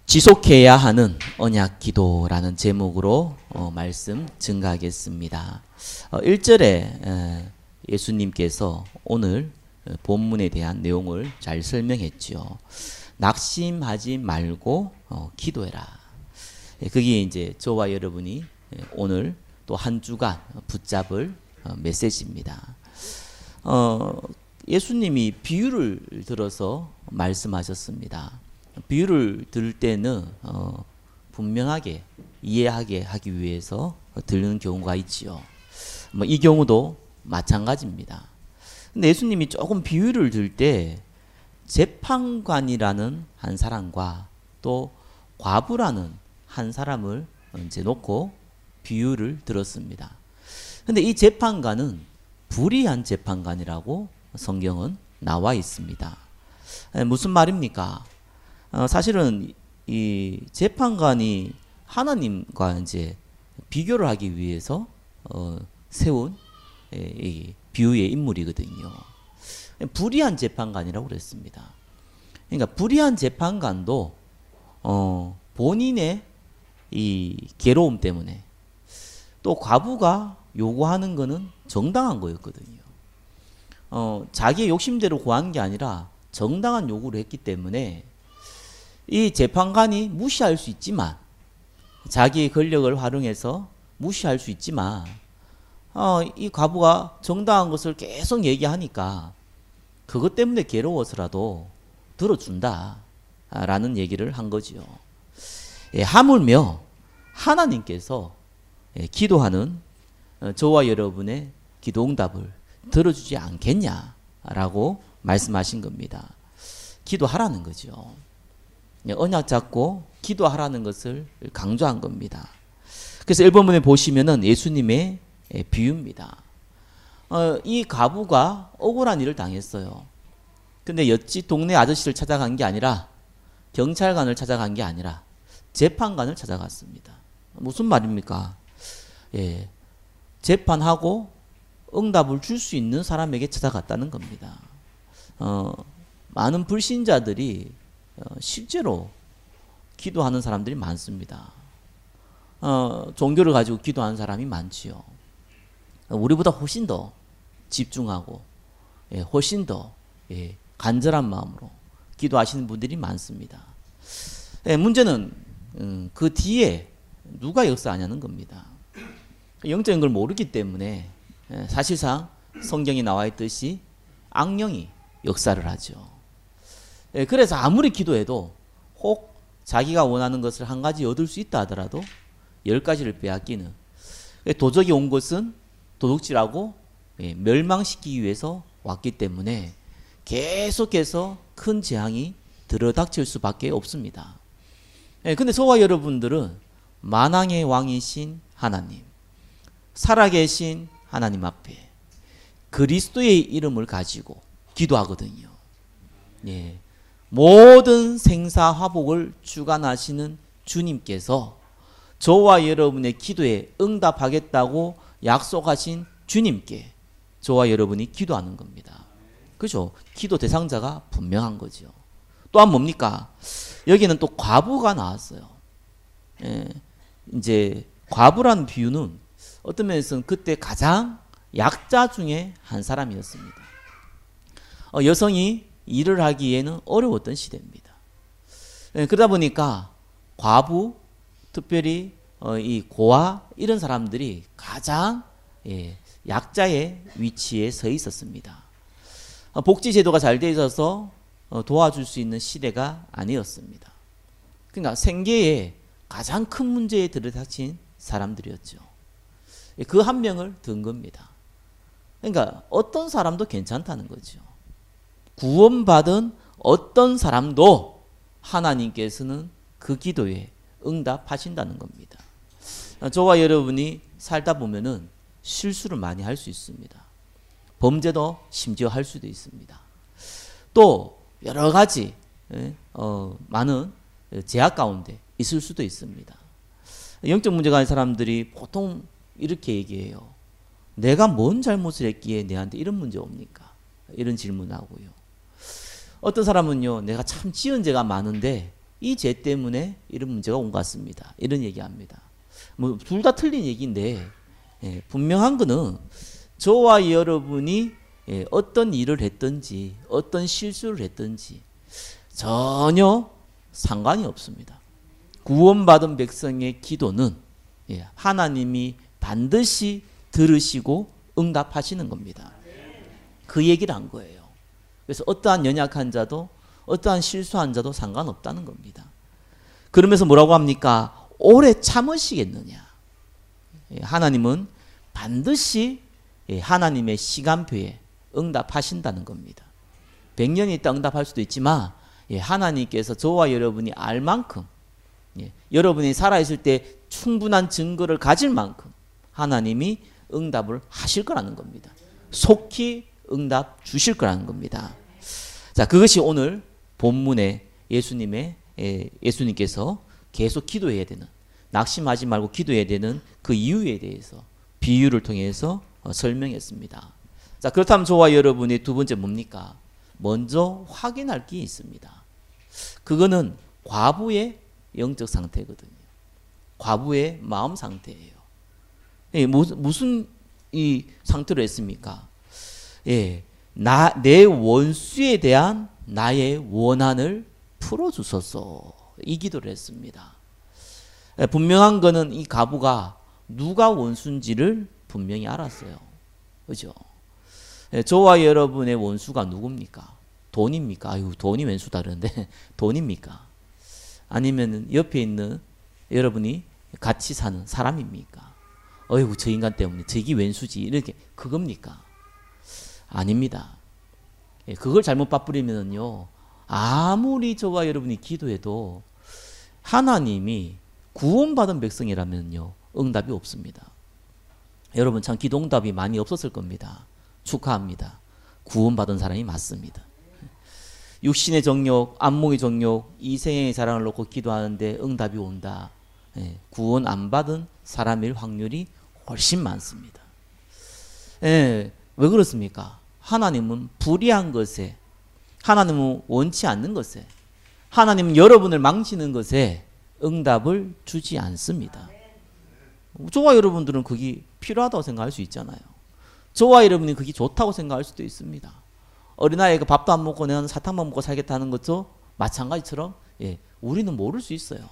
지속해야 하는 언약 기도라는 제목으로 말씀 증가하겠습니다. 1절에 예수님께서 오늘 본문에 대한 내용을 잘 설명했죠. 낙심하지 말고 기도해라. 그게 이제 저와 여러분이 오늘 또 한 주간 붙잡을 메시지입니다. 예수님이 비유를 들어서 말씀하셨습니다. 비유를 들을 때는 분명하게 이해하게 하기 위해서 들는 경우가 있지요. 이 경우도 마찬가지입니다. 근데 예수님이 조금 비유를 들 때 재판관이라는 한 사람과 또 과부라는 한 사람을 이제 놓고 비유를 들었습니다. 근데 이 재판관은 불의한 재판관이라고 성경은 나와 있습니다. 무슨 말입니까? 사실은 이 재판관이 하나님과 이제 비교를 하기 위해서 세운 이 비유의 인물이거든요. 불의한 재판관이라고 그랬습니다. 그러니까 불의한 재판관도 본인의 이 괴로움 때문에 또 과부가 요구하는 거는 정당한 거였거든요. 자기의 욕심대로 구한 게 아니라 정당한 요구를 했기 때문에 이 재판관이 무시할 수 있지만 자기의 권력을 활용해서 무시할 수 있지만 이 과부가 정당한 것을 계속 얘기하니까 그것 때문에 괴로워서라도 들어준다 라는 얘기를 한 거지요. 하물며 하나님께서 기도하는 저와 여러분의 기도응답을 들어주지 않겠냐라고 말씀하신 겁니다. 기도하라는 거죠. 언약 잡고 기도하라는 것을 강조한 겁니다. 그래서 1번문에 보시면은 예수님의 비유입니다. 이 과부가 억울한 일을 당했어요. 근데 여찌 동네 아저씨를 찾아간 게 아니라 경찰관을 찾아간 게 아니라 재판관을 찾아갔습니다. 무슨 말입니까? 재판하고 응답을 줄 수 있는 사람에게 찾아갔다는 겁니다. 많은 불신자들이 실제로 기도하는 사람들이 많습니다. 종교를 가지고 기도하는 사람이 많지요. 우리보다 훨씬 더 집중하고 훨씬 더 간절한 마음으로 기도하시는 분들이 많습니다. 문제는 그 뒤에 누가 역사하냐는 겁니다. 영적인 걸 모르기 때문에 사실상 성경에 나와 있듯이 악령이 역사를 하죠. 그래서 아무리 기도해도 혹 자기가 원하는 것을 한 가지 얻을 수 있다 하더라도 10가지를 빼앗기는, 도적이 온 것은 도둑질하고 멸망시키기 위해서 왔기 때문에 계속해서 큰 재앙이 들어닥칠 수밖에 없습니다. 근데 저와 여러분들은 만왕의 왕이신 하나님, 살아계신 하나님 앞에 그리스도의 이름을 가지고 기도하거든요. 모든 생사화복을 주관하시는 주님께서 저와 여러분의 기도에 응답하겠다고 약속하신 주님께 저와 여러분이 기도하는 겁니다. 그죠? 기도 대상자가 분명한 거죠. 또한 뭡니까? 여기는 또 과부가 나왔어요. 이제 과부라는 비유는 어떤 면에서는 그때 가장 약자 중에 한 사람이었습니다. 여성이 일을 하기에는 어려웠던 시대입니다. 그러다 보니까 과부, 특별히 이 고아 이런 사람들이 가장 약자의 위치에 서 있었습니다. 복지 제도가 잘 돼 있어서 도와줄 수 있는 시대가 아니었습니다. 그러니까 생계에 가장 큰 문제에 들이닥친 사람들이었죠. 그 한 명을 든 겁니다. 그러니까 어떤 사람도 괜찮다는 거죠. 구원받은 어떤 사람도 하나님께서는 그 기도에 응답하신다는 겁니다. 저와 여러분이 살다 보면은 실수를 많이 할 수 있습니다. 범죄도 심지어 할 수도 있습니다. 또 여러 가지 많은 제약 가운데 있을 수도 있습니다. 영적 문제가 있는 사람들이 보통 이렇게 얘기해요. 내가 뭔 잘못을 했기에 내한테 이런 문제 옵니까? 이런 질문하고요. 어떤 사람은요, 내가 참 지은 죄가 많은데 이 죄 때문에 이런 문제가 온 것 같습니다. 이런 얘기합니다. 뭐 둘 다 틀린 얘기인데 분명한 거는 저와 여러분이 어떤 일을 했든지 어떤 실수를 했든지 전혀 상관이 없습니다. 구원받은 백성의 기도는 하나님이 반드시 들으시고 응답하시는 겁니다. 그 얘기를 한 거예요. 그래서 어떠한 연약한 자도 어떠한 실수한 자도 상관없다는 겁니다. 그러면서 뭐라고 합니까? 오래 참으시겠느냐? 하나님은 반드시 하나님의 시간표에 응답하신다는 겁니다. 100년이 있다 응답할 수도 있지만 하나님께서 저와 여러분이 알 만큼 여러분이 살아있을 때 충분한 증거를 가질 만큼 하나님이 응답을 하실 거라는 겁니다. 속히 응답 주실 거라는 겁니다. 자, 그것이 오늘 본문에 예수님께서 계속 기도해야 되는, 낙심하지 말고 기도해야 되는 그 이유에 대해서 비유를 통해서 설명했습니다. 자, 그렇다면 저와 여러분의 두 번째 뭡니까? 먼저 확인할 게 있습니다. 그거는 과부의 영적 상태거든요. 과부의 마음 상태예요. 무슨 이 상태로 했습니까? 내 원수에 대한 나의 원한을 풀어주소서, 이 기도를 했습니다. 분명한 거는 이 과부가 누가 원수인지를 분명히 알았어요. 그죠? 저와 여러분의 원수가 누굽니까? 돈입니까? 아유, 돈이 왼수다 그러는데 돈입니까? 아니면 옆에 있는 여러분이 같이 사는 사람입니까? 어이구, 저 인간 때문에 저기 왼수지, 이렇게 그겁니까? 아닙니다. 그걸 잘못 빠뿌리면요, 아무리 저와 여러분이 기도해도 하나님이 구원받은 백성이라면요 응답이 없습니다. 여러분 참 기도 응답이 많이 없었을 겁니다. 축하합니다. 구원받은 사람이 맞습니다. 육신의 정욕, 안목의 정욕, 이생의 자랑을 놓고 기도하는데 응답이 온다. 구원 안 받은 사람일 확률이 훨씬 많습니다. 왜 그렇습니까? 하나님은 불의한 것에, 하나님은 원치 않는 것에, 하나님은 여러분을 망치는 것에 응답을 주지 않습니다. 저와 여러분들은 그게 필요하다고 생각할 수 있잖아요. 저와 여러분이 그게 좋다고 생각할 수도 있습니다. 어린아이가 밥도 안 먹고 내가 사탕만 먹고 살겠다는 것도 마찬가지처럼 우리는 모를 수 있어요.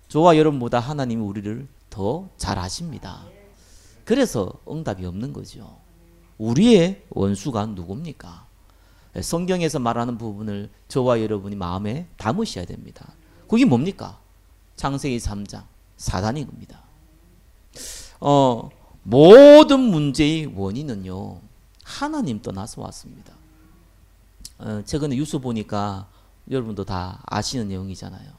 저와 여러분보다 하나님이 우리를 더 잘 아십니다. 그래서 응답이 없는 거죠. 우리의 원수가 누굽니까? 성경에서 말하는 부분을 저와 여러분이 마음에 담으셔야 됩니다. 그게 뭡니까? 창세기 3장 사단인 겁니다. 모든 문제의 원인은요 하나님 떠나서 왔습니다. 최근에 뉴스 보니까 여러분도 다 아시는 내용이잖아요.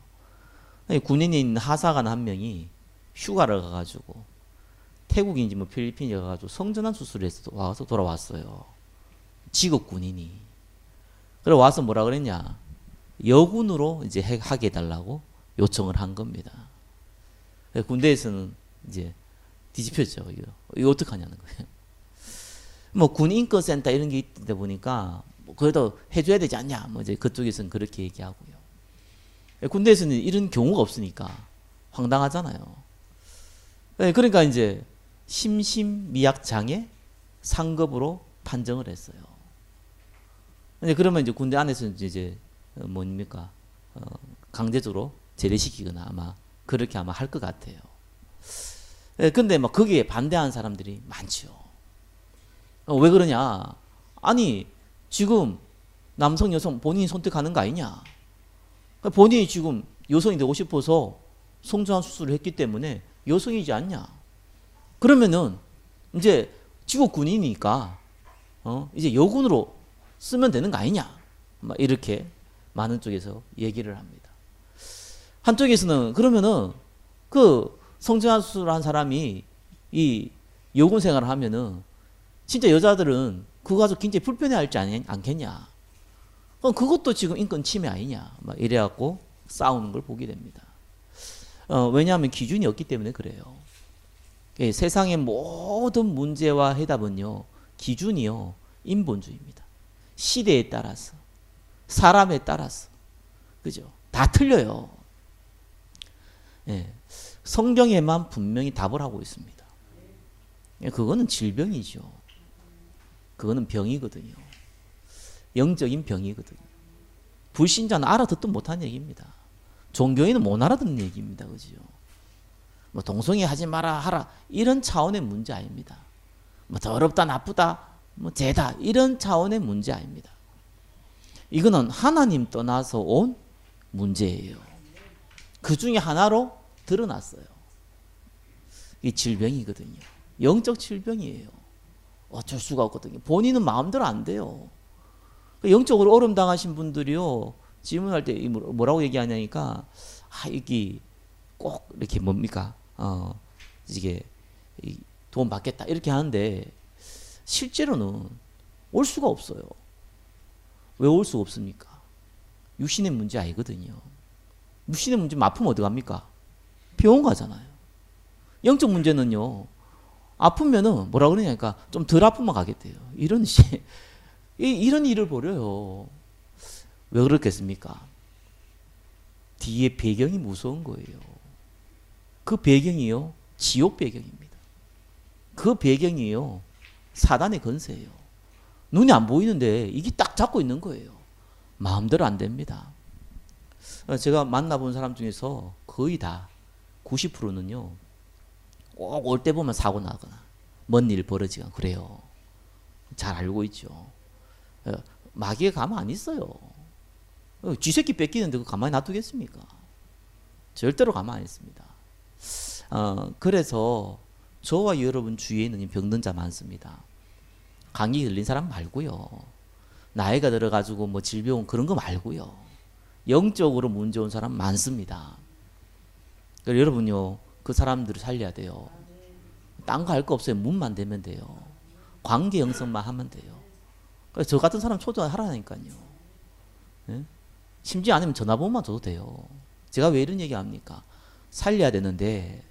군인인 하사관 한 명이 휴가를 가가지고 태국인지 뭐 필리핀에 가가지고 성전환 수술을 해서 와서 돌아왔어요. 직업 군인이. 그래 와서 뭐라 그랬냐? 여군으로 이제 하게 해달라고 요청을 한 겁니다. 군대에서는 이제 뒤집혔죠. 이거 어떡하냐는 거예요. 뭐 군인권센터 이런 게 있다 보니까 뭐 그래도 해줘야 되지 않냐. 뭐 이제 그쪽에서는 그렇게 얘기하고요. 군대에서는 이런 경우가 없으니까 황당하잖아요. 그러니까 이제 심신미약장애 상급으로 판정을 했어요. 그러면 이제 군대 안에서 이제 뭡니까? 강제적으로 제대시키거나 아마 그렇게 아마 할 것 같아요. 근데 막 거기에 반대하는 사람들이 많죠. 왜 그러냐? 아니 지금 남성 여성 본인이 선택하는 거 아니냐? 본인이 지금 여성이 되고 싶어서 성전환 수술을 했기 때문에 여성이지 않냐? 그러면은 이제 직업 군인이니까 이제 여군으로 쓰면 되는 거 아니냐? 막 이렇게 많은 쪽에서 얘기를 합니다. 한쪽에서는 그러면은 그 성전환 수술한 사람이 이 여군 생활을 하면은 진짜 여자들은 그거 가지고 굉장히 불편해할지 않겠냐? 그럼 그것도 지금 인권 침해 아니냐? 막 이래갖고 싸우는 걸 보게 됩니다. 왜냐하면 기준이 없기 때문에 그래요. 세상의 모든 문제와 해답은요 기준이요 인본주의입니다. 시대에 따라서 사람에 따라서 그죠? 다 다 틀려요. 예, 성경에만 분명히 답을 하고 있습니다. 예, 그거는 질병이죠. 그거는 병이거든요. 영적인 병이거든요. 불신자는 알아듣도 못하는 얘기입니다. 종교인은 못 알아듣는 얘기입니다. 그죠? 뭐 동성애 하지 마라 하라 이런 차원의 문제 아닙니다. 뭐 더럽다 나쁘다 뭐 죄다 이런 차원의 문제 아닙니다. 이거는 하나님 떠나서 온 문제예요. 그 중에 하나로 드러났어요. 이 질병이거든요. 영적 질병이에요. 어쩔 수가 없거든요. 본인은 마음대로 안 돼요. 영적으로 어려움 당하신 분들이요. 질문할 때 뭐라고 얘기하냐니까 이게 꼭 이렇게 뭡니까? 이게 도움 받겠다 이렇게 하는데 실제로는 올 수가 없어요. 왜 올 수가 없습니까? 육신의 문제 아니거든요. 육신의 문제면 아프면 어디 갑니까? 병원 가잖아요. 영적 문제는요. 아프면은 뭐라 그러냐니까 좀 덜 아프면 가겠대요. 이런 일을 벌여요. 왜 그렇겠습니까? 뒤에 배경이 무서운 거예요. 그 배경이요. 지옥 배경입니다. 그 배경이요. 사단의 건세예요. 눈이 안 보이는데 이게 딱 잡고 있는 거예요. 마음대로 안 됩니다. 제가 만나본 사람 중에서 거의 다 90%는요. 꼭 올 때 보면 사고 나거나 먼 일 벌어지거나 그래요. 잘 알고 있죠. 마귀가 가만 안 있어요. 쥐새끼 뺏기는데 그거 가만히 놔두겠습니까? 절대로 가만 안 있습니다. 그래서 저와 여러분 주위에는 병든 자 많습니다. 감기 걸린 사람 말고요. 나이가 들어가지고 뭐 질병 그런 거 말고요. 영적으로 문제 온 사람 많습니다. 그래서 여러분요, 그 사람들을 살려야 돼요. 딴 거 할 거 없어요. 문만 대면 돼요. 관계 형성만 하면 돼요. 그래서 저 같은 사람 초대하라니까요. 네? 심지어 아니면 전화번호만 줘도 돼요. 제가 왜 이런 얘기 합니까? 살려야 되는데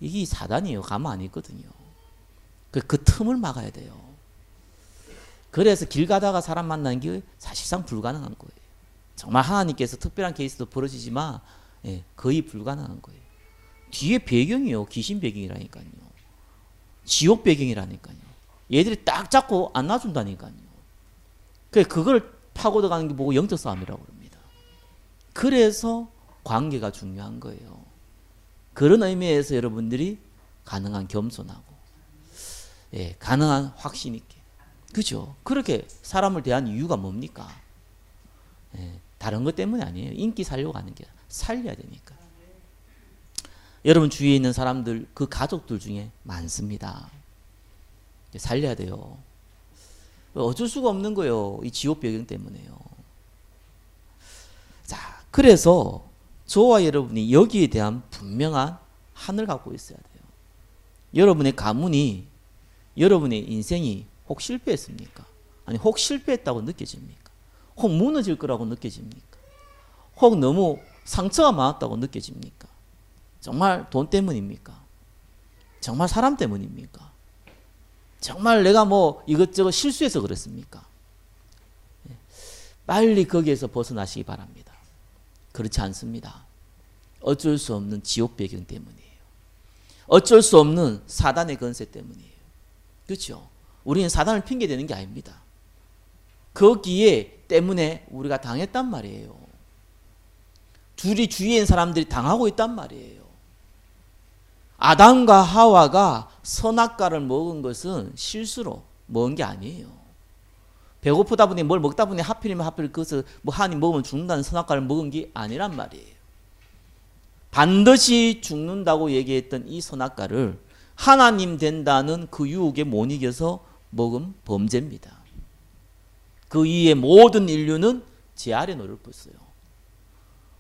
이게 사단이에요. 가만 안 있거든요. 그 틈을 막아야 돼요. 그래서 길 가다가 사람 만나는 게 사실상 불가능한 거예요. 정말 하나님께서 특별한 케이스도 벌어지지만 거의 불가능한 거예요. 뒤에 배경이요. 귀신 배경이라니까요. 지옥 배경이라니까요. 얘들이 딱 잡고 안 놔준다니까요. 그걸 파고 들어가는 게 보고 영적 싸움이라고 합니다. 그래서 관계가 중요한 거예요. 그런 의미에서 여러분들이 가능한 겸손하고 가능한 확신 있게 그죠? 그렇게 사람을 대한 이유가 뭡니까? 다른 것 때문이 아니에요. 인기 살려고 하는 게 살려야 되니까. 여러분 주위에 있는 사람들 그 가족들 중에 많습니다. 살려야 돼요. 어쩔 수가 없는 거예요. 이 지옥 배경 때문에요. 자, 그래서 저와 여러분이 여기에 대한 분명한 한을 갖고 있어야 돼요. 여러분의 가문이 여러분의 인생이 혹 실패했습니까? 아니 혹 실패했다고 느껴집니까? 혹 무너질 거라고 느껴집니까? 혹 너무 상처가 많았다고 느껴집니까? 정말 돈 때문입니까? 정말 사람 때문입니까? 정말 내가 뭐 이것저것 실수해서 그랬습니까? 빨리 거기에서 벗어나시기 바랍니다. 그렇지 않습니다. 어쩔 수 없는 지옥 배경 때문이에요. 어쩔 수 없는 사단의 건세 때문이에요. 그렇죠? 우리는 사단을 핑계대는 게 아닙니다. 거기에 때문에 우리가 당했단 말이에요. 둘이 주위에 있는 사람들이 당하고 있단 말이에요. 아담과 하와가 선악과를 먹은 것은 실수로 먹은 게 아니에요. 배고프다 보니 뭘 먹다 보니 하필이면 그것을 뭐 하나님 먹으면 죽는다는 선악과를 먹은 게 아니란 말이에요. 반드시 죽는다고 얘기했던 이 선악과를 하나님 된다는 그 유혹에 못 이겨서 먹은 범죄입니다. 그 이후에 모든 인류는 죄 아래 노를 뻗어요.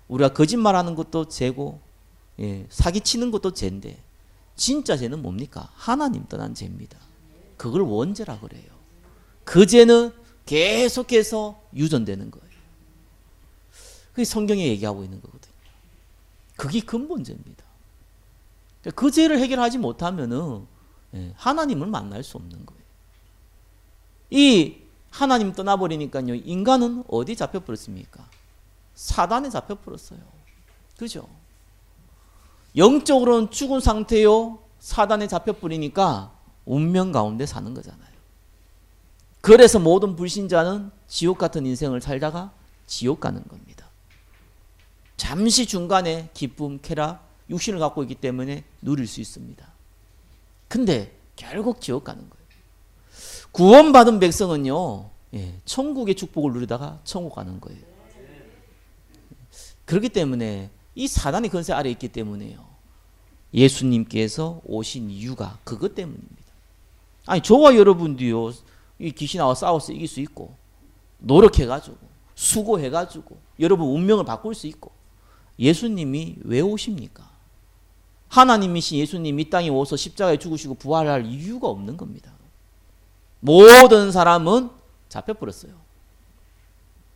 우리가 거짓말하는 것도 죄고 사기치는 것도 죄인데 진짜 죄는 뭡니까? 하나님 떠난 죄입니다. 그걸 원죄라 그래요. 그 죄는 계속해서 유전되는 거예요. 그게 성경에 얘기하고 있는 거거든요. 그게 근본죄입니다. 그 죄를 해결하지 못하면은 하나님을 만날 수 없는 거예요. 이 하나님 떠나버리니까요. 인간은 어디 잡혀버렸습니까? 사단에 잡혀버렸어요. 그죠? 영적으로는 죽은 상태요. 사단에 잡혀버리니까 운명 가운데 사는 거잖아요. 그래서 모든 불신자는 지옥 같은 인생을 살다가 지옥 가는 겁니다. 잠시 중간에 기쁨, 쾌락, 육신을 갖고 있기 때문에 누릴 수 있습니다. 근데 결국 지옥 가는 거예요. 구원받은 백성은요, 천국의 축복을 누리다가 천국 가는 거예요. 그렇기 때문에 이 사단의 권세 아래에 있기 때문에요. 예수님께서 오신 이유가 그것 때문입니다. 아니, 저와 여러분도요, 이 귀신하고 싸워서 이길 수 있고, 노력해가지고, 수고해가지고, 여러분 운명을 바꿀 수 있고, 예수님이 왜 오십니까? 하나님이신 예수님이 이 땅에 오셔서 십자가에 죽으시고 부활할 이유가 없는 겁니다. 모든 사람은 잡혀버렸어요.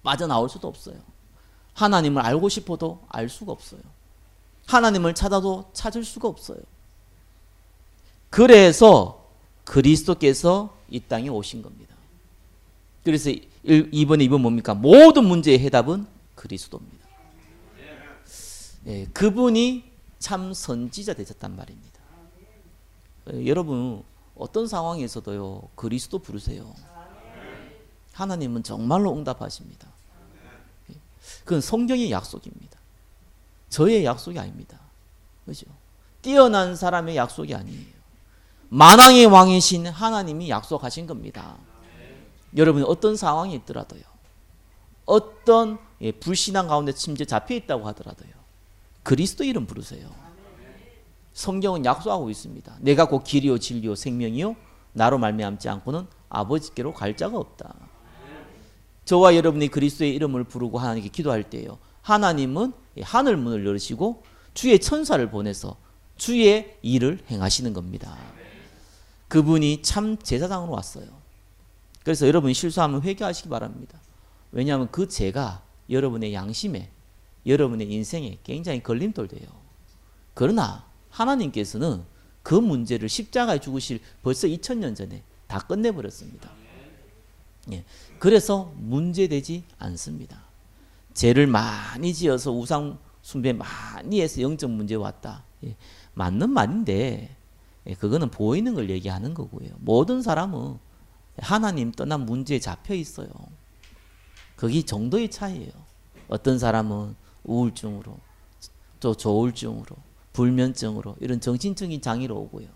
빠져나올 수도 없어요. 하나님을 알고 싶어도 알 수가 없어요. 하나님을 찾아도 찾을 수가 없어요. 그래서 그리스도께서 이 땅에 오신 겁니다. 그래서 이번 뭡니까? 모든 문제의 해답은 그리스도입니다. 그분이 참 선지자 되셨단 말입니다. 여러분 어떤 상황에서도요 그리스도 부르세요. 하나님은 정말로 응답하십니다. 그건 성경의 약속입니다. 저의 약속이 아닙니다. 그죠? 뛰어난 사람의 약속이 아니에요. 만왕의 왕이신 하나님이 약속하신 겁니다. 여러분 어떤 상황이 있더라도요, 어떤 불신앙 가운데 심지어 잡혀 있다고 하더라도요, 그리스도 이름 부르세요. 성경은 약속하고 있습니다. 내가 곧 길이요 진리요 생명이요 나로 말미암지 않고는 아버지께로 갈 자가 없다. 저와 여러분이 그리스도의 이름을 부르고 하나님께 기도할 때요, 하나님은 하늘 문을 열으시고 주의 천사를 보내서 주의 일을 행하시는 겁니다. 그분이 참 제사장으로 왔어요. 그래서 여러분이 실수하면 회개하시기 바랍니다. 왜냐하면 그 죄가 여러분의 양심에, 여러분의 인생에 굉장히 걸림돌 돼요. 그러나 하나님께서는 그 문제를 십자가에 죽으실 벌써 2000년 전에 다 끝내버렸습니다. 그래서 문제되지 않습니다. 죄를 많이 지어서 우상 숭배 많이 해서 영적 문제 왔다. 맞는 말인데 그거는 보이는 걸 얘기하는 거고요. 모든 사람은 하나님 떠난 문제에 잡혀 있어요. 그게 정도의 차이예요. 어떤 사람은 우울증으로, 또 조울증으로, 불면증으로 이런 정신적인 장애로 오고요.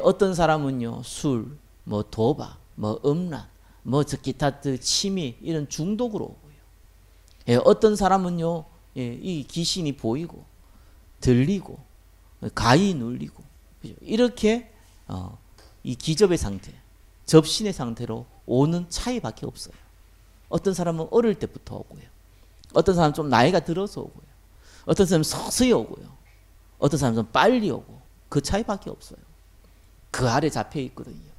어떤 사람은요 술, 뭐 도박, 뭐 음란, 뭐 기타 취미 이런 중독으로 오고요. 어떤 사람은요 이 귀신이 보이고 들리고 가히 눌리고 이렇게 이 기접의 상태, 접신의 상태로 오는 차이밖에 없어요. 어떤 사람은 어릴 때부터 오고요. 어떤 사람은 좀 나이가 들어서 오고요. 어떤 사람은 서서히 오고요. 어떤 사람은 빨리 오고, 그 차이밖에 없어요. 그 아래 잡혀 있거든요.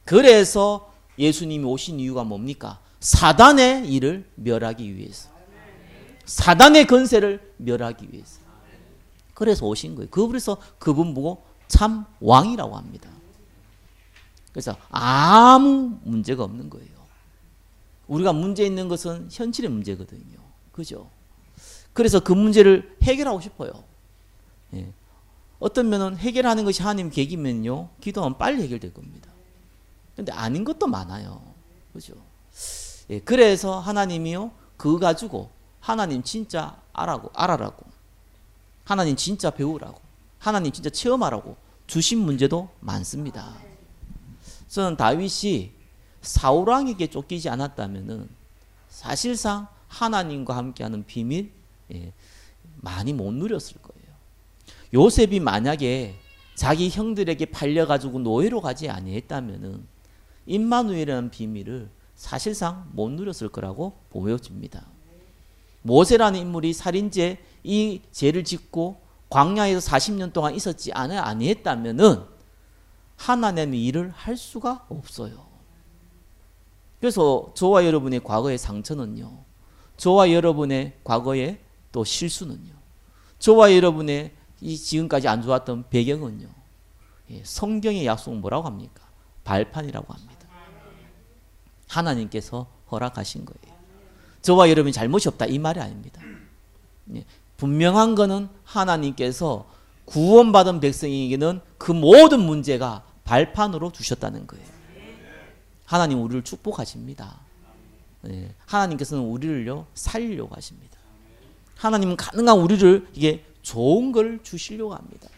그래서 예수님이 오신 이유가 뭡니까? 사단의 일을 멸하기 위해서, 사단의 권세를 멸하기 위해서. 그래서 오신 거예요. 그래서 그분 보고 참 왕이라고 합니다. 그래서 아무 문제가 없는 거예요. 우리가 문제 있는 것은 현실의 문제거든요. 그죠? 그래서 그 문제를 해결하고 싶어요. 어떤 면은 해결하는 것이 하나님 계획이면요, 기도하면 빨리 해결될 겁니다. 근데 아닌 것도 많아요. 그죠? 그래서 하나님이요, 그거 가지고 하나님 진짜 알아라고, 하나님 진짜 배우라고, 하나님 진짜 체험하라고 주신 문제도 많습니다. 저는 다윗이 사울왕에게 쫓기지 않았다면은 사실상 하나님과 함께하는 비밀 많이 못 누렸을 거예요. 요셉이 만약에 자기 형들에게 팔려가지고 노예로 가지 아니했다면은 임마누엘이라는 비밀을 사실상 못 누렸을 거라고 보여집니다. 모세라는 인물이 살인죄 이 죄를 짓고 광야에서 40년 동안 있었지 아니했다면은 하나님의 일을 할 수가 없어요. 그래서 저와 여러분의 과거의 상처는요, 저와 여러분의 과거의 또 실수는요, 저와 여러분의 이 지금까지 안 좋았던 배경은요, 성경의 약속은 뭐라고 합니까? 발판이라고 합니다. 하나님께서 허락하신 거예요. 저와 여러분이 잘못이 없다 이 말이 아닙니다. 예, 분명한 거는 하나님께서 구원받은 백성에게는 그 모든 문제가 발판으로 주셨다는 거예요. 하나님 우리를 축복하십니다. 예, 하나님께서는 우리를요 살리려고 하십니다. 하나님은 가능한 우리를 이게 좋은 걸 주시려고 합니다.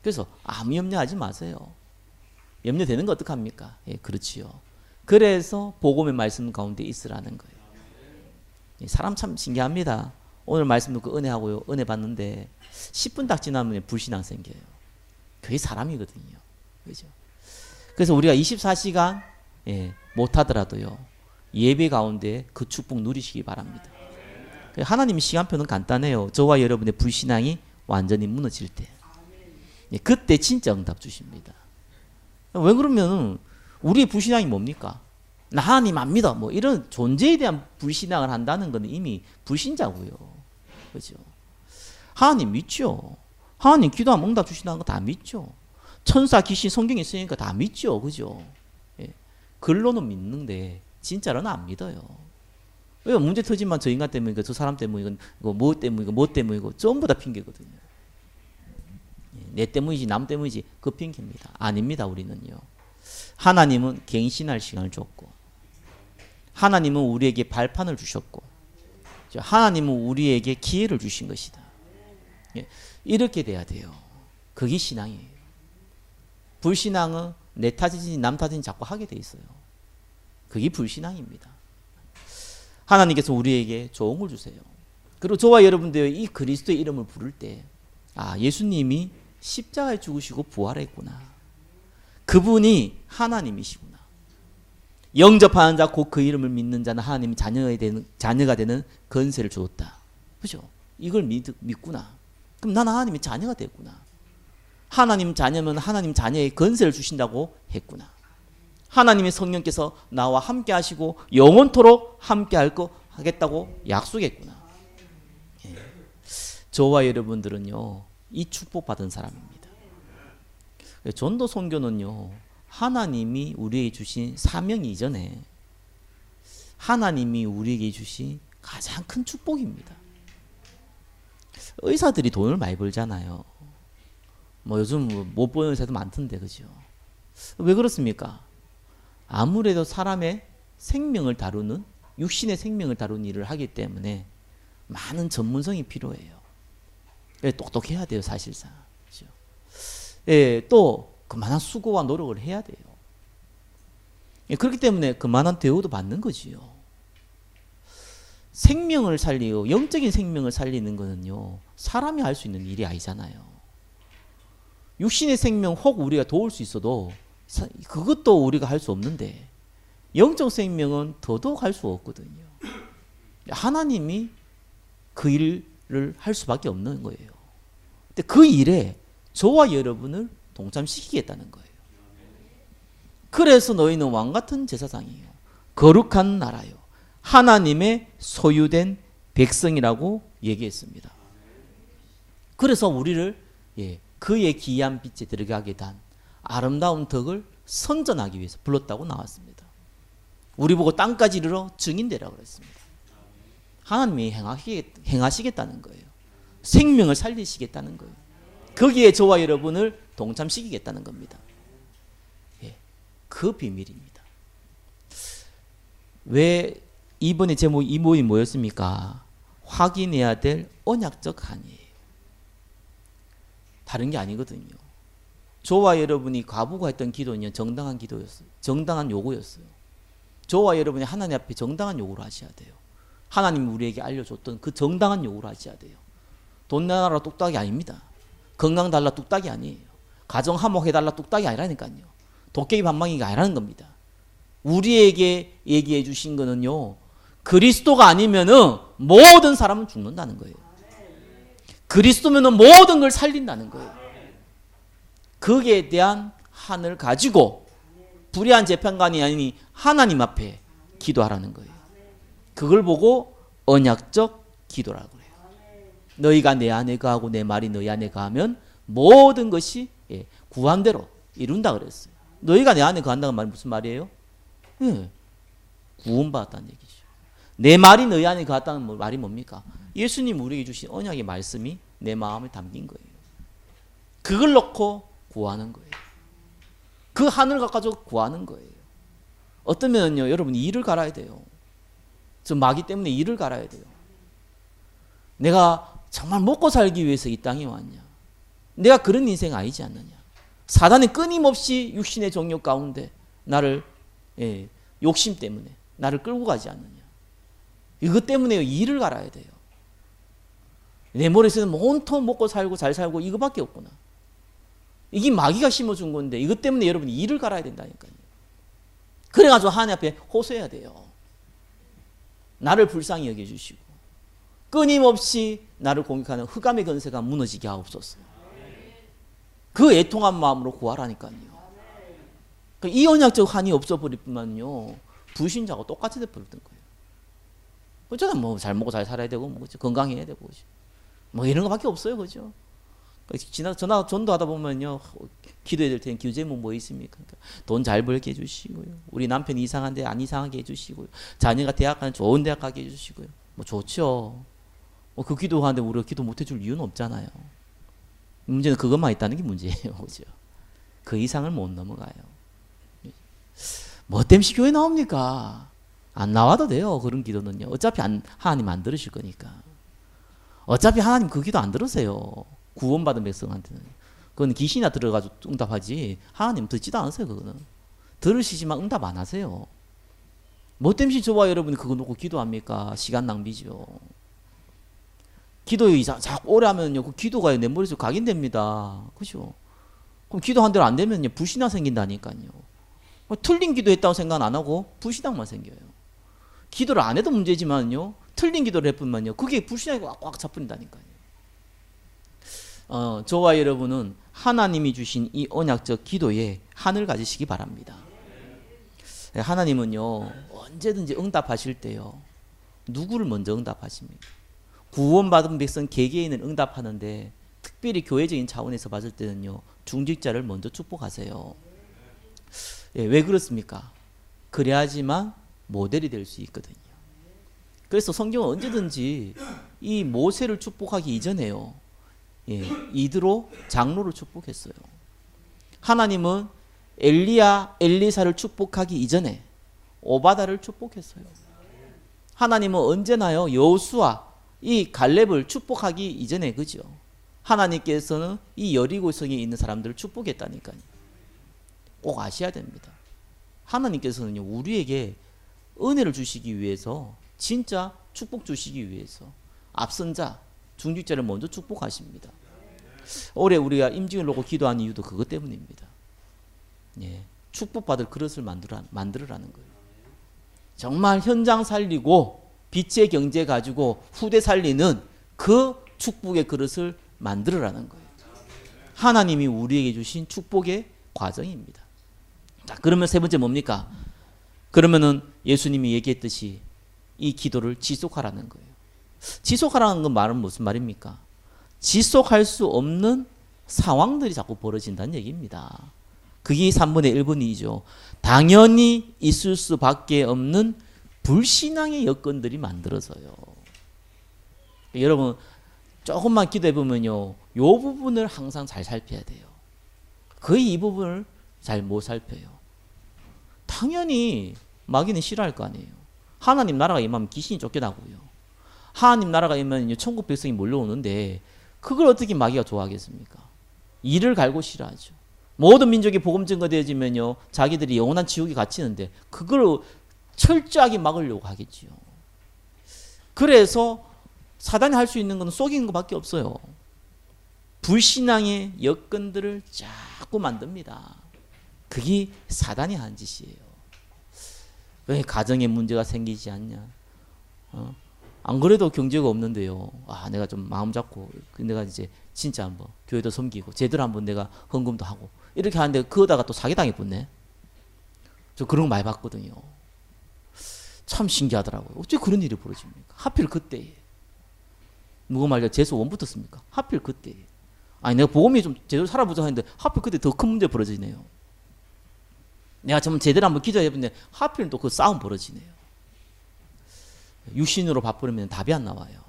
그래서 아무 염려하지 마세요. 염려되는 거 어떡합니까? 예, 그렇지요. 그래서 복음의 말씀 가운데 있으라는 거예요. 예, 사람 참 신기합니다. 오늘 말씀 듣고 은혜하고요. 은혜 받는데 10분 딱 지나면 불신앙 생겨요. 그게 사람이거든요. 그죠? 그래서 우리가 24시간 예, 못하더라도요. 예배 가운데 그 축복 누리시기 바랍니다. 하나님의 시간표는 간단해요. 저와 여러분의 불신앙이 완전히 무너질 때. 예, 그때 진짜 응답 주십니다. 왜 그러면 우리의 불신앙이 뭡니까? 나 하나님 안 믿어. 뭐 이런 존재에 대한 불신앙을 한다는 건 이미 불신자고요. 그죠? 하나님 믿죠. 하나님 기도하면 응답 주신다는 거 다 믿죠. 천사, 귀신, 성경에 있으니까 다 믿죠. 그죠? 예. 글로는 믿는데 진짜로는 안 믿어요. 왜 문제 터지만 저 인간 때문이고 저 사람 때문이고 이거 뭐 때문이고 뭐 때문이고 전부 다 핑계거든요. 내 때문이지 남 때문이지 그 핑계입니다. 아닙니다. 우리는요. 하나님은 갱신할 시간을 줬고 하나님은 우리에게 발판을 주셨고 하나님은 우리에게 기회를 주신 것이다. 이렇게 돼야 돼요. 그게 신앙이에요. 불신앙은 내 탓이지 남 탓이지 자꾸 하게 돼 있어요. 그게 불신앙입니다. 하나님께서 우리에게 좋은 걸 주세요. 그리고 저와 여러분들이 이 그리스도의 이름을 부를 때 예수님이 십자가에 죽으시고 부활했구나. 그분이 하나님이시구나. 영접하는 자 곧 그 이름을 믿는 자는 하나님의 자녀가 되는 권세를 주었다. 그죠? 이걸 믿구나. 그럼 나는 하나님의 자녀가 됐구나. 하나님 자녀면 하나님 자녀의 권세를 주신다고 했구나. 하나님의 성령께서 나와 함께 하시고 영원토록 함께 하겠다고 약속했구나. 예. 저와 여러분들은요 이 축복받은 사람입니다. 전도 선교는요 하나님이 우리에게 주신 사명 이전에 하나님이 우리에게 주신 가장 큰 축복입니다. 의사들이 돈을 많이 벌잖아요. 뭐 요즘 못 보는 의사도 많던데 그죠? 왜 그렇습니까? 아무래도 사람의 생명을 다루는 육신의 생명을 다루는 일을 하기 때문에 많은 전문성이 필요해요. 똑똑해야 돼요 사실상. 그렇죠? 예, 또 그만한 수고와 노력을 해야 돼요. 예, 그렇기 때문에 그만한 대우도 받는 거지요. 생명을 살리고 영적인 생명을 살리는 거는요 사람이 할 수 있는 일이 아니잖아요. 육신의 생명 혹 우리가 도울 수 있어도 그것도 우리가 할 수 없는데 영적 생명은 더더욱 할 수 없거든요. 하나님이 그 일을 할 수밖에 없는 거예요. 근데 그 일에 저와 여러분을 동참시키겠다는 거예요. 그래서 너희는 왕같은 제사장이에요. 거룩한 나라요. 하나님의 소유된 백성이라고 얘기했습니다. 그래서 우리를 그의 기이한 빛에 들어가게 단 아름다운 덕을 선전하기 위해서 불렀다고 나왔습니다. 우리 보고 땅까지 이르러 증인되라고 그랬습니다. 하나님이 행하시겠다는 거예요. 생명을 살리시겠다는 거예요. 거기에 저와 여러분을 동참시키겠다는 겁니다. 그 비밀입니다. 왜 이번에 제목 이 모임이 뭐였습니까? 확인해야 될 언약적 한이에요. 다른 게 아니거든요. 저와 여러분이 과부가 했던 기도는 정당한 기도였어요. 정당한 요구였어요. 저와 여러분이 하나님 앞에 정당한 요구를 하셔야 돼요. 하나님이 우리에게 알려줬던 그 정당한 요구를 하셔야 돼요. 돈 내놔라 뚝딱이 아닙니다. 건강 달라 뚝딱이 아니에요. 가정 화목해달라 뚝딱이 아니라니까요. 도깨비 방망이가 아니라는 겁니다. 우리에게 얘기해 주신 거는요. 그리스도가 아니면은 모든 사람은 죽는다는 거예요. 그리스도면은 모든 걸 살린다는 거예요. 거기에 대한 한을 가지고 불의한 재판관이 아니니 하나님 앞에 기도하라는 거예요. 그걸 보고 언약적 기도라고 그래요. 너희가 내 안에 거하고 내 말이 너희 안에 거하면 모든 것이 구한대로 이룬다 그랬어요. 너희가 내 안에 거한다는 말이 무슨 말이에요? 구원받았다는 얘기죠. 내 말이 너희 안에 거하다는 말이 뭡니까? 예수님 우리에게 주신 언약의 말씀이 내 마음에 담긴 거예요. 그걸 놓고 구하는 거예요. 그 하늘 가까워서 구하는 거예요. 어떠면요, 여러분 이를 갈아야 돼요. 저 마귀 때문에 이를 갈아야 돼요. 내가 정말 먹고 살기 위해서 이 땅에 왔냐? 내가 그런 인생 아니지 않느냐? 사단은 끊임없이 육신의 정욕 가운데 나를 욕심 때문에 나를 끌고 가지 않느냐? 이것 때문에 이를 갈아야 돼요. 내 머릿속에는 온통 먹고 살고 잘 살고 이거밖에 없구나. 이게 마귀가 심어준 건데 이것 때문에 여러분이 이를 갈아야 된다니까요. 그래가지고 하나님 앞에 호소해야 돼요. 나를 불쌍히 여겨주시고 끊임없이 나를 공격하는 흑암의 권세가 무너지게 하옵소서. 그 애통한 마음으로 구하라니까요. 이 언약적 한이 없어버릴 뿐만요, 불신자하고 똑같이 돼버렸던 거예요. 어쩌다 뭐 잘 먹고 잘 살아야 되고 뭐 건강해야 되고 뭐 이런 거밖에 없어요, 그죠? 전화 전도하다 보면요, 기도해야 될 때는 기도제목 뭐 있습니까? 돈 잘 벌게 해주시고요, 우리 남편이 이상한데 안 이상하게 해주시고요, 자녀가 대학 가는 좋은 대학 가게 해주시고요. 뭐 좋죠. 그 기도하는데 우리가 기도 못 해줄 이유는 없잖아요. 문제는 그것만 있다는 게 문제예요, 그죠? 그 이상을 못 넘어가요. 뭐 때문에 교회 나옵니까? 안 나와도 돼요. 그런 기도는요. 어차피 하나님 안 들으실 거니까. 어차피 하나님 그 기도 안 들으세요. 구원받은 백성한테는. 그건 귀신이나 들어가지고 응답하지 하나님 듣지도 않으세요. 그거는. 들으시지만 응답 안 하세요. 뭐 때문에 저와 여러분이 그거 놓고 기도합니까? 시간 낭비죠. 기도에 자꾸 오래 하면요, 그 기도가 내 머릿속에 각인됩니다. 그죠? 그럼 기도한 대로 안 되면요, 불신앙 생긴다니까요. 틀린 기도했다고 생각 안 하고 불신앙만 생겨요. 기도를 안 해도 문제지만요, 틀린 기도를 했뿐만요, 그게 불신앙이 꽉 차버린다니까요. 저와 여러분은 하나님이 주신 이 언약적 기도에 한을 가지시기 바랍니다. 하나님은요, 언제든지 응답하실 때요, 누구를 먼저 응답하십니까? 구원받은 백성 개개인을 응답하는데 특별히 교회적인 차원에서 봤을 때는요, 중직자를 먼저 축복하세요. 왜 그렇습니까? 그래야지만 모델이 될 수 있거든요. 그래서 성경은 언제든지 이 모세를 축복하기 이전에요, 이드로 장로를 축복했어요. 하나님은 엘리야, 엘리사를 축복하기 이전에 오바다를 축복했어요. 하나님은 언제나요, 여호수아, 이 갈렙을 축복하기 이전에, 그죠? 하나님께서는 이 여리고성에 있는 사람들을 축복했다니까요. 꼭 아셔야 됩니다. 하나님께서는요, 우리에게 은혜를 주시기 위해서, 진짜 축복 주시기 위해서 앞선 자, 중직자를 먼저 축복하십니다. 올해 우리가 임직을 놓고 기도한 이유도 그것 때문입니다. 축복받을 그릇을 만들으라는 거예요. 정말 현장 살리고 빛의 경제 가지고 후대 살리는 그 축복의 그릇을 만들으라는 거예요. 하나님이 우리에게 주신 축복의 과정입니다. 자, 그러면 세 번째 뭡니까? 그러면은 예수님이 얘기했듯이 이 기도를 지속하라는 거예요. 지속하라는 건 말은 무슨 말입니까? 지속할 수 없는 상황들이 자꾸 벌어진다는 얘기입니다. 그게 3분의 1분이죠. 당연히 있을 수밖에 없는 불신앙의 여건들이 만들어져요. 여러분 조금만 기도해 보면요, 이 부분을 항상 잘 살펴야 돼요. 거의 이 부분을 잘 못 살펴요. 당연히 마귀는 싫어할 거 아니에요. 하나님 나라가 임하면 귀신이 쫓겨나고요, 하나님 나라가 임하면 천국 백성이 몰려오는데 그걸 어떻게 마귀가 좋아하겠습니까? 이를 갈고 싫어하죠. 모든 민족이 복음 증거되어지면요, 자기들이 영원한 지옥에 갇히는데 그걸 철저하게 막으려고 하겠지요. 그래서 사단이 할 수 있는 건 속이는 것밖에 없어요. 불신앙의 여건들을 자꾸 만듭니다. 그게 사단이 한 짓이에요. 왜 가정에 문제가 생기지 않냐? 안 그래도 경제가 없는데요, 내가 좀 마음 잡고 내가 이제 진짜 한번 교회도 섬기고 제대로 한번 내가 헌금도 하고 이렇게 하는데 그거다가 또 사기당해 붙네. 저 그런 거 많이 봤거든요. 참 신기하더라고요. 어째 그런 일이 벌어집니까? 하필 그때에. 누구 말이야, 재수 원 붙었습니까? 하필 그때에. 아니 내가 복음이 좀 제대로 살아보자 했는데 하필 그때 더 큰 문제 벌어지네요. 내가 좀 제대로 한번 기도해봤는데 하필 또 그 싸움 벌어지네요. 육신으로 바꾸면 답이 안 나와요.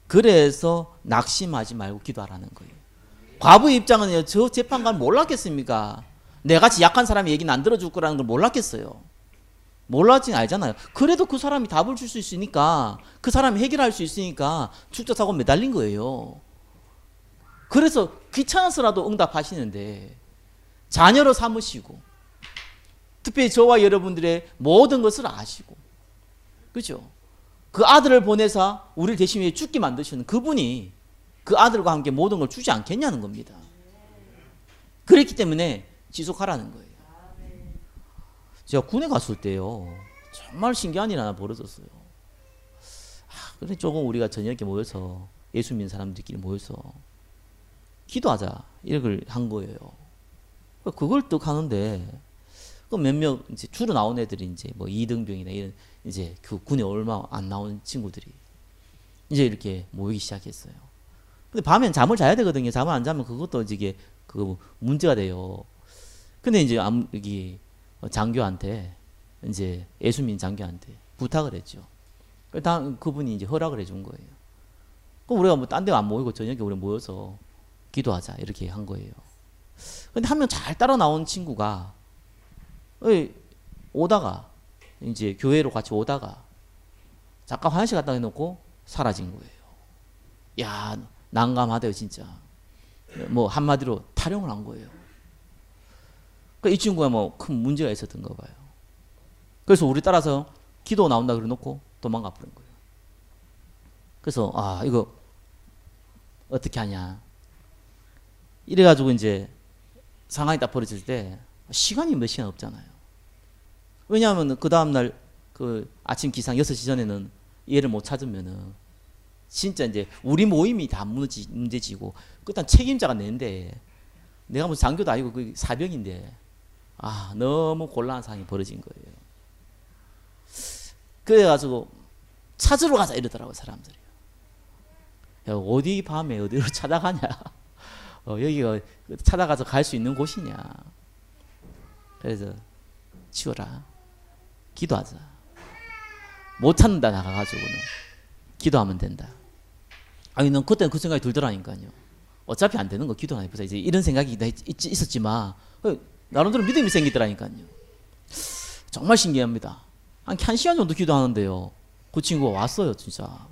그래서 낙심하지 말고 기도하라는 거예요. 과부의 입장은 저 재판관 몰랐겠습니까? 내같이 약한 사람의 얘기는 안 들어줄 거라는 걸 몰랐겠어요. 몰랐진 알잖아요. 그래도 그 사람이 답을 줄 수 있으니까, 그 사람이 해결할 수 있으니까 축적사고 매달린 거예요. 그래서 귀찮아서라도 응답하시는데 자녀로 삼으시고, 특별히 저와 여러분들의 모든 것을 아시고, 그죠? 그 아들을 보내사 우리를 대신에 죽게 만드시는 그분이 그 아들과 함께 모든 걸 주지 않겠냐는 겁니다. 그렇기 때문에 지속하라는 거예요. 제가 군에 갔을 때요, 정말 신기한 일 하나 벌어졌어요. 그래 조금 우리가 저녁에 모여서, 예수 믿는 사람들끼리 모여서 기도하자 이걸 한 거예요. 그걸 뚝 하는데 그 몇몇 이제 주로 나온 애들이 이제 뭐 이등병이나 이런 이제 그 군에 얼마 안 나온 친구들이 이제 이렇게 모이기 시작했어요. 근데 밤엔 잠을 자야 되거든요. 잠을 안 자면 그것도 이게 그 문제가 돼요. 근데 이제 여기 장교한테, 이제 예수민 장교한테 부탁을 했죠. 그분이 이제 허락을 해준 거예요. 그럼 우리가 뭐 딴 데 안 모이고 저녁에 우리 모여서 기도하자 이렇게 한 거예요. 근데 한 명 잘 따라 나온 친구가 오다가 이제 교회로 같이 오다가 잠깐 화장실 갔다 해놓고 사라진 거예요. 야, 난감하대요 진짜. 뭐 한마디로 탈영을 한 거예요. 이 친구가 뭐 큰 문제가 있었던가 봐요. 그래서 우리 따라서 기도 나온다 그래 놓고 도망가 버린 거예요. 그래서 이거 어떻게 하냐 이래가지고 이제 상황이 딱 벌어질 때 시간이 몇 시간 없잖아요. 왜냐하면 그 다음날 그 아침 기상 6시 전에는 얘를 못 찾으면은 진짜 이제 우리 모임이 다 문제지고 일단 책임자가 내인데, 내가 무슨 장교도 아니고 그 사병인데 너무 곤란한 상황이 벌어진 거예요. 그래가지고 찾으러 가자 이러더라고요 사람들이. 야, 어디 밤에 어디로 찾아가냐. 여기가 찾아가서 갈 수 있는 곳이냐. 그래서 치워라. 기도하자. 못 찾는다 나가가지고는 기도하면 된다. 난 그때는 그 생각이 들더라니까요. 어차피 안 되는 거 기도 안 해보자. 이제 이런 생각이 있었지만 나름대로 믿음이 생기더라니까요. 정말 신기합니다. 한 시간 정도 기도하는데요, 그 친구가 왔어요 진짜.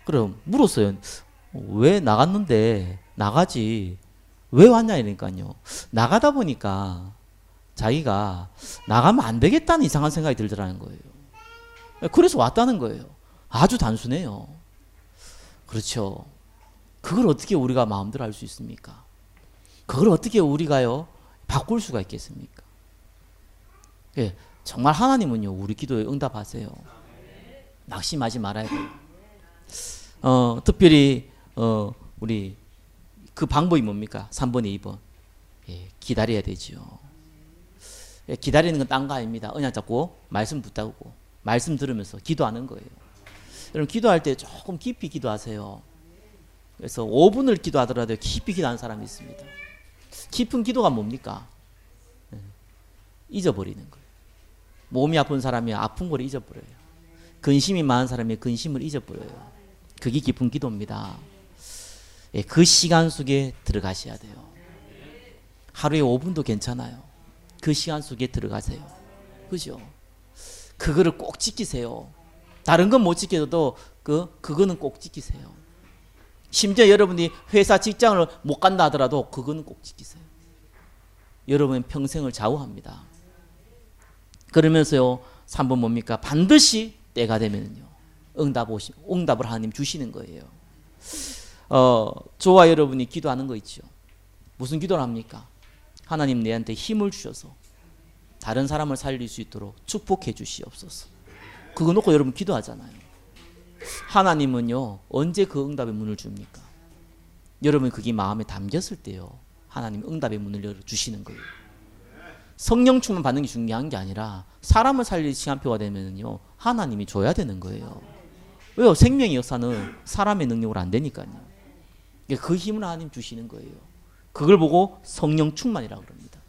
그럼 물었어요. 왜 나갔는데 나가지 왜 왔냐 이러니까요. 나가다 보니까 자기가 나가면 안 되겠다는 이상한 생각이 들더라는 거예요. 그래서 왔다는 거예요. 아주 단순해요. 그렇죠. 그걸 어떻게 우리가 마음대로 할 수 있습니까? 그걸 어떻게 우리가요 바꿀 수가 있겠습니까? 예, 정말 하나님은요 우리 기도에 응답하세요. 낙심하지 말아야 돼요. 특별히 우리 그 방법이 뭡니까? 3번에 2번. 예, 기다려야 되죠. 예, 기다리는 건 딴 거 아닙니다. 언약 잡고 말씀 붙잡고 말씀 들으면서 기도하는 거예요. 여러분 기도할 때 조금 깊이 기도하세요. 그래서 5분을 기도하더라도 깊이 기도하는 사람이 있습니다. 깊은 기도가 뭡니까? 잊어버리는 거예요. 몸이 아픈 사람이 아픈 걸 잊어버려요. 근심이 많은 사람이 근심을 잊어버려요. 그게 깊은 기도입니다. 예, 그 시간 속에 들어가셔야 돼요. 하루에 5분도 괜찮아요. 그 시간 속에 들어가세요. 그죠? 그거를 꼭 지키세요. 다른 건 못 지켜도 그거는 꼭 지키세요. 심지어 여러분이 회사 직장을 못 간다 하더라도 그거는 꼭 지키세요. 여러분 평생을 좌우합니다. 그러면서요 3번 뭡니까? 반드시 때가 되면요 응답을 하나님 주시는 거예요. 저와 여러분이 기도하는 거 있죠. 무슨 기도를 합니까? 하나님 내한테 힘을 주셔서 다른 사람을 살릴 수 있도록 축복해 주시옵소서. 그거 놓고 여러분 기도하잖아요. 하나님은요 언제 그 응답의 문을 줍니까? 여러분 그게 마음에 담겼을 때요 하나님 응답의 문을 열어주시는 거예요. 성령 충만 받는 게 중요한 게 아니라 사람을 살릴 시간표가 되면요 하나님이 줘야 되는 거예요. 왜요? 생명의 역사는 사람의 능력으로 안 되니까요. 그 힘을 하나님 주시는 거예요. 그걸 보고 성령 충만이라고 그럽니다.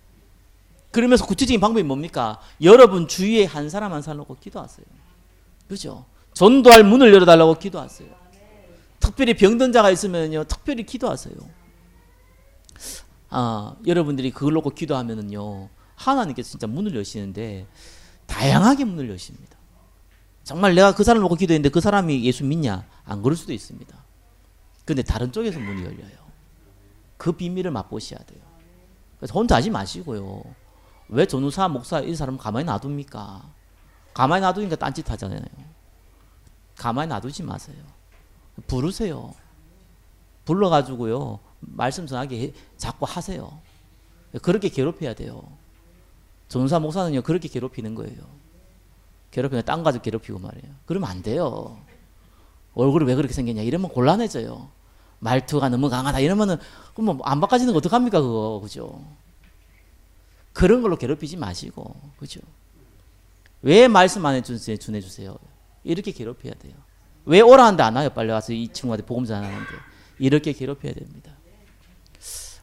그러면서 구체적인 방법이 뭡니까? 여러분 주위에 한 사람 한 사람 놓고 기도하세요. 그죠? 전도할 문을 열어달라고 기도하세요. 특별히 병든 자가 있으면요, 특별히 기도하세요. 여러분들이 그걸 놓고 기도하면은요, 하나님께서 진짜 문을 여시는데 다양하게 문을 여십니다. 정말 내가 그 사람을 놓고 기도했는데 그 사람이 예수 믿냐? 안 그럴 수도 있습니다. 근데 다른 쪽에서 문이 열려요. 그 비밀을 맛보셔야 돼요. 그래서 혼자 하지 마시고요. 왜 전우사, 목사 이 사람 가만히 놔둡니까? 가만히 놔두니까 딴짓 하잖아요. 가만히 놔두지 마세요. 부르세요. 불러가지고요, 말씀 전하게 자꾸 하세요. 그렇게 괴롭혀야 돼요. 전우사, 목사는요, 그렇게 괴롭히는 거예요. 괴롭히면 딴 가족 괴롭히고 말이에요. 그러면 안 돼요. 얼굴이 왜 그렇게 생겼냐 이러면 곤란해져요. 말투가 너무 강하다 이러면은 그럼 안 바꿔지는 거 어떡합니까 그거, 그죠? 그런 걸로 괴롭히지 마시고, 그죠? 왜 말씀 안 해주세요? 전해주세요. 이렇게 괴롭혀야 돼요. 왜 오라 하는데 안 와요? 빨리 와서 이 친구한테 복음 전하는데. 이렇게 괴롭혀야 됩니다.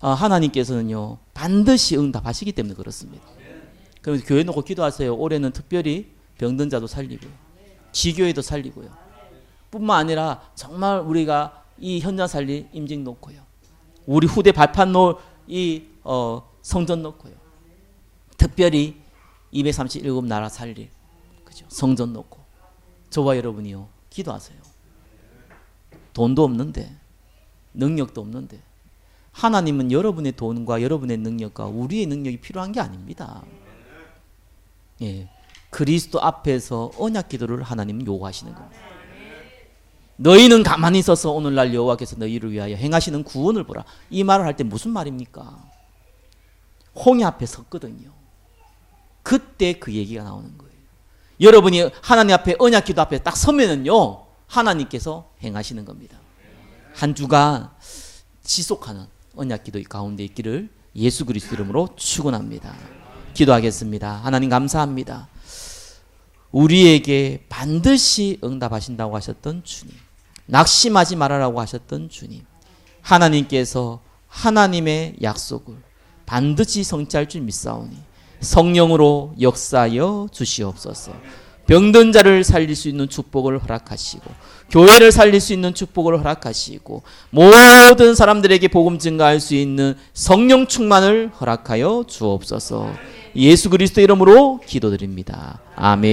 하나님께서는요, 반드시 응답하시기 때문에 그렇습니다. 그래서 교회 놓고 기도하세요. 올해는 특별히 병든 자도 살리고요, 지교회도 살리고요, 뿐만 아니라 정말 우리가 이 현장 살릴 임직 놓고요, 우리 후대 발판 놓을 이 성전 놓고요, 특별히 237나라 살릴, 그죠? 성전 놓고 저와 여러분이요, 기도하세요. 돈도 없는데, 능력도 없는데, 하나님은 여러분의 돈과 여러분의 능력과 우리의 능력이 필요한 게 아닙니다. 예, 그리스도 앞에서 언약 기도를 하나님은 요구하시는 겁니다. 너희는 가만히 있어서 오늘날 여호와께서 너희를 위하여 행하시는 구원을 보라. 이 말을 할 때 무슨 말입니까? 홍해 앞에 섰거든요. 그때 그 얘기가 나오는 거예요. 여러분이 하나님 앞에 언약 기도 앞에 딱 서면은요, 하나님께서 행하시는 겁니다. 한 주간 지속하는 언약 기도 가운데 있기를 예수 그리스도 이름으로 축원합니다. 기도하겠습니다. 하나님 감사합니다. 우리에게 반드시 응답하신다고 하셨던 주님, 낙심하지 말아라고 하셨던 주님, 하나님께서 하나님의 약속을 반드시 성취할 줄 믿사오니 성령으로 역사하여 주시옵소서. 병든 자를 살릴 수 있는 축복을 허락하시고, 교회를 살릴 수 있는 축복을 허락하시고, 모든 사람들에게 복음 증가할 수 있는 성령 충만을 허락하여 주옵소서. 예수 그리스도 이름으로 기도드립니다. 아멘.